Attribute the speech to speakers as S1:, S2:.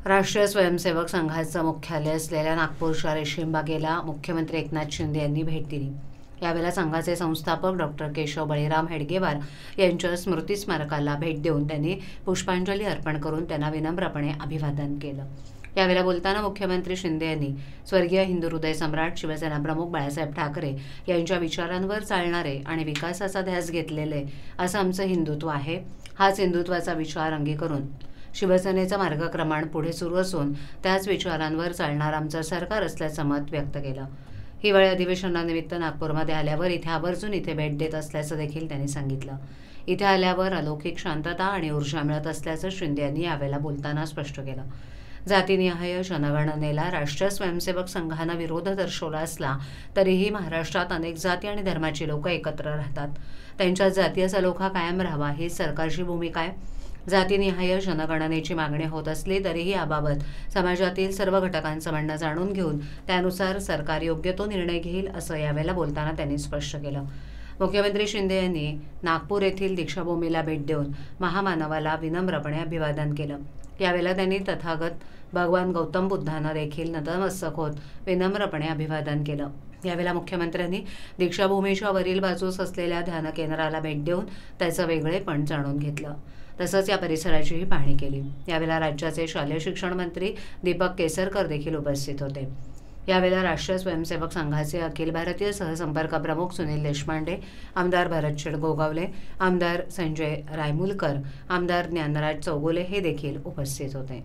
S1: राष्ट्रीय स्वयंसेवक संघाचं मुख्यालय असलेल्या नागपूरच्या रेशीमबागेला मुख्यमंत्री एकनाथ शिंदे यांनी भेट दिली। यावेळेला संघाचे संस्थापक डॉक्टर केशव बळीराम हेडगेवार यांच्या स्मृती स्मारकाला भेट देऊन त्यांनी पुष्पांजली अर्पण करून त्यांना विनम्रपणे अभिवादन केलं। यावेळेला बोलताना मुख्यमंत्री शिंदे यांनी स्वर्गीय हिंदू हृदय सम्राट शिवसेना प्रमुख बाळासाहेब ठाकरे यांच्या विचारांवर चालणारे आणि विकासाचा ध्यास घेतलेले असं आमचं हिंदुत्व आहे। हाच हिंदुत्वाचा विचार अंगीकरून शिवसेनेचा मार्गक्रमण पुढे सुरू असून त्याच विचारांवर चालणार आमचं सरकार असल्याचं मत व्यक्त केलं। हिवाळी अधिवेशनानिमित्त नागपूरमध्ये आल्यावर इथे आवर्जून भेट देत असल्याचं देखील त्यांनी सांगितलं। इथे आल्यावर अलौकिक शांतता आणि ऊर्जा मिळत असल्याचं शिंदे यांनी यावेळेला बोलताना स्पष्ट केलं। जातीनिहाय जनगणनेला राष्ट्रीय स्वयंसेवक संघानं विरोध दर्शवला असला तरीही महाराष्ट्रात अनेक जाती आणि धर्माची लोक एकत्र राहतात। त्यांच्यात जातीय सलोखा कायम राहावा ही सरकारची भूमिका आहे। जातीनिहाय जनगणनेची मागणी होत असली तरीही याबाबत समाजातील सर्व घटकांचं म्हणणं जाणून घेऊन त्यानुसार सरकार योग्य तो निर्णय घेईल असं यावेळेला बोलताना त्यांनी स्पष्ट केलं। मुख्यमंत्री शिंदे यांनी नागपूर येथील दीक्षाभूमीला भेट देऊन महामानवाला विनम्रपणे अभिवादन केलं। यावेळेला त्यांनी तथागत भगवान गौतम बुद्धांना देखील नतमस्तक होत विनम्रपणे अभिवादन केलं। यावेळेला मुख्यमंत्र्यांनी दीक्षाभूमीच्या वरील बाजूस असलेल्या ध्यान केंद्राला भेट देऊन त्याचं वेगळेपण जाणून घेतलं। तसंच या परिसराचीही पाहणी केली। यावेळेला राज्याचे शालेय शिक्षण मंत्री दीपक केसरकर देखील उपस्थित होते। यावेळेला राष्ट्रीय स्वयंसेवक संघाचे अखिल भारतीय सहसंपर्क प्रमुख सुनील देशपांडे, आमदार भरतशेठ गोगावले, आमदार संजय रायमुलकर, आमदार ज्ञानराज चौगुले हे देखील उपस्थित होते।